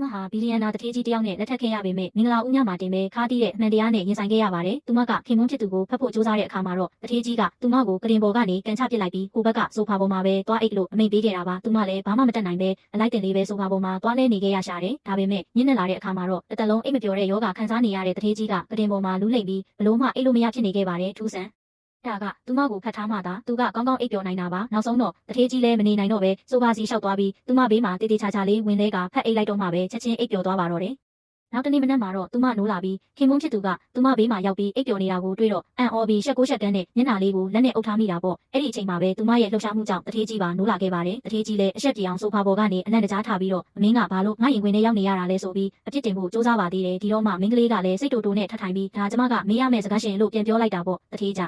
မဟာဘီလီယံနာတထေးကြီးတယောက်နဲ့လက်ထပ်ခဲ့ရပေမဲ့မင်္ဂလာဦးညမှာတင်ပဲခါးတီးတဲ့အမှန်တရားနဲ့ရင်ဆိုင်ခဲ့ရပါတယ်။သူမကခင်မွန်းဖြစ်သူကိုဖတ်ဖို့ကြိုးစားတဲ့အခါမှာတော့တထေးကြီးကသူမကိုကရင်ပေါ်ကနေကန်ချပစ်လိုက်ပြီးကိုဘက်ကဆိုဖာပေါ်မှာပဲသွားအိတ်လို့အမိန့်ပေးခဲ့တာပါ။သူမလည်းဘာမှမတတ်နိုင်ပဲအလိုက်တင်လေးပဲဆိုဖာပေါ်မှာသွားလဲနေခဲ့ရရှာတယ်။ဒါပေမဲ့ညနေလာတဲ့အခါမှာတော့တစ်သက်လုံးအိတ်မပျော်တဲ့ယောဂခံစားနေရတဲ့တထေးကြီးကကရင်ပေါ်မှာလူးလိမ့်ပြီးဘလို့မှအိတ်လို့မရဖြစ်နေခဲ့ပါတယ်ထူးဆန်းဒါကသူမကိုဖတ်ထားမှသာသူကကောင်းကောင်းအိပ်ပျော်နိုင်တာပါနောက်ဆုံးတော့တထေးကြီးလည်းမနေနိုင်တော့ပဲဆိုပါစီလျှောက်သွားပြီးသူမဘေးမှာတေးသေးချာချာလေးဝင်လဲကဖတ်အိပ်လိုက်တော့မှပဲချက်ချင်းအိပ်ပျော်သွားပါတော့တယ်နောက်တနေ့မနက်မှာတော့သူမနိုးလာပြီးခင်မုန်းဖြစ်သူကသူမဘေးမှာရောက်ပြီးအိပ်ပျော်နေတာကိုတွေ့တော့အန်အော်ပြီးရှက်ကိုရှက်ကန်းနဲ့မျက်နှာလေးကိုလက်နဲ့အုပ်ထားမိတာပေါ့အဲ့ဒီအချိန်မှာပဲသူမရဲ့လှုပ်ရှားမှုကြောင့်တထေးကြီးပါနိုးလာခဲ့ပါတယ်တထေးကြီးလည်းအဆက်ပြေအောင်ဆိုဖာပေါ်ကနေအနက်တကြားထားပြီးတော့အမင်းကဘာလို့ငါရင်ခွင်ထဲရောက်နေရတာလဲဆိုပြီးအပြစ်တင်ဖို့စူးစမ်းပါသေးတယ်ဒီတော့မှမင်းကလေးကလည်းစိတ်တူတူနဲ့ထထိုင်ပြီးဒါကျမကမေးရမယ့်စကားရှင်လို့ပြန်ပြောလိုက်တာပေါ့တထေးကြ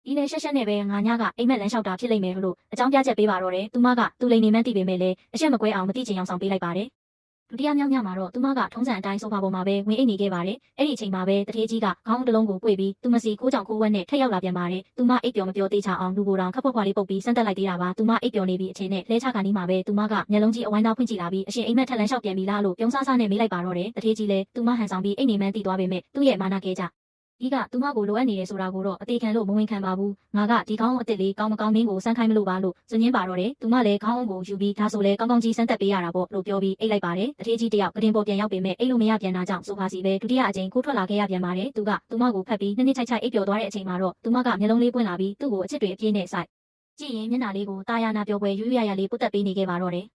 ဒီလေရှက်ရှက်နဲ့ပဲငါညကအိမ်မက်လန်းလျှောက်တာဖြစ်လိမ့်မယ်လို့အကြောင်းပြချက်ပေးပါတော့တယ်။သူမကသူ့လိန်နေမှန်းသိပေမဲ့လည်းအရှက်မကွဲအောင်မသိချင်အောင်ဆောင်ပေးလိုက်ပါတယ်။ဒုတိယမြောက်ညမှာတော့သူမကထုံးစံအတိုင်းဆိုဖာပေါ်မှာပဲဝင်အိတ်နေခဲ့ပါတယ်။အဲ့ဒီအချိန်မှာပဲတထေးကြီးကခေါင်းတစ်လုံးကို꿰ပြီးသူမစီခိုးကြောင်ခိုးဝက်နဲ့ထက်ရောက်လာပြန်ပါတယ်။သူမအိတ်ပျော်မပျော်သေးချအောင်လူကိုယ်တော်ခပ်ဖွက်ဖွာလေးပုတ်ပြီးစမ်းတက်လိုက်သေးတာပါ။သူမအိတ်ပျော်နေပြီးအချိန်နဲ့လဲချခါနီးမှာပဲသူမကမျက်လုံးကြီးအဝိုင်းသားဖွင့်ကြည့်လာပြီးအရှင်အိမ်မက်ထက်လန်းလျှောက်ပြန်ပြီလားလို့ပြုံးဆားဆားနဲ့မေးလိုက်ပါတော့တယ်။တထေးကြီးလည်းသူမဟန်ဆောင်ပြီးအိတ်နေမှန်းသိသွားပေမဲ့သူ့ရဲ့မာနကဲကြဒီကသူမကိုလိုအပ်နေတယ်ဆိုတာကိုတော့အသေးခံလို့မဝင်ခံပါဘူးငါကဒီကောင်းအစ်စ်လေးကောင်းမကောင်းမင်းကိုစမ်းခိုင်းမလို့ပါလို့စွညင်းပါတော့တယ်သူမလည်းခေါင်းကိုယူပြီးဒါဆိုလဲကောင်းကောင်းကြီးစမ်းသက်ပေးရတာပေါ့လို့ပြောပြီးအိတ်လိုက်ပါတယ်တထေးကြီးတယောက်ကတင်ပေါ်ပြန်ရောက်ပေမဲ့အိတ်လို့မရပြန်တာကြောင့်ဆိုဖာစီပဲဒုတိယအကြိမ်ခိုးထွက်လာခဲ့ရပြန်ပါတယ်သူကသူမကိုဖတ်ပြီးနှစ်နှစ်ချိုက်ချိုက်အိတ်ပျော်သွားတဲ့အချိန်မှာတော့သူမကမျက်လုံးလေးပွင့်လာပြီးသူ့ကိုအချစ်တွေအပြည့်နဲ့စိုက်ကြည့်ရင်မျက်နှာလေးကိုတာယာနာပျော်ပွဲရွရွရရလေးပုတ်တက်ပေးနေခဲ့ပါတော့တယ်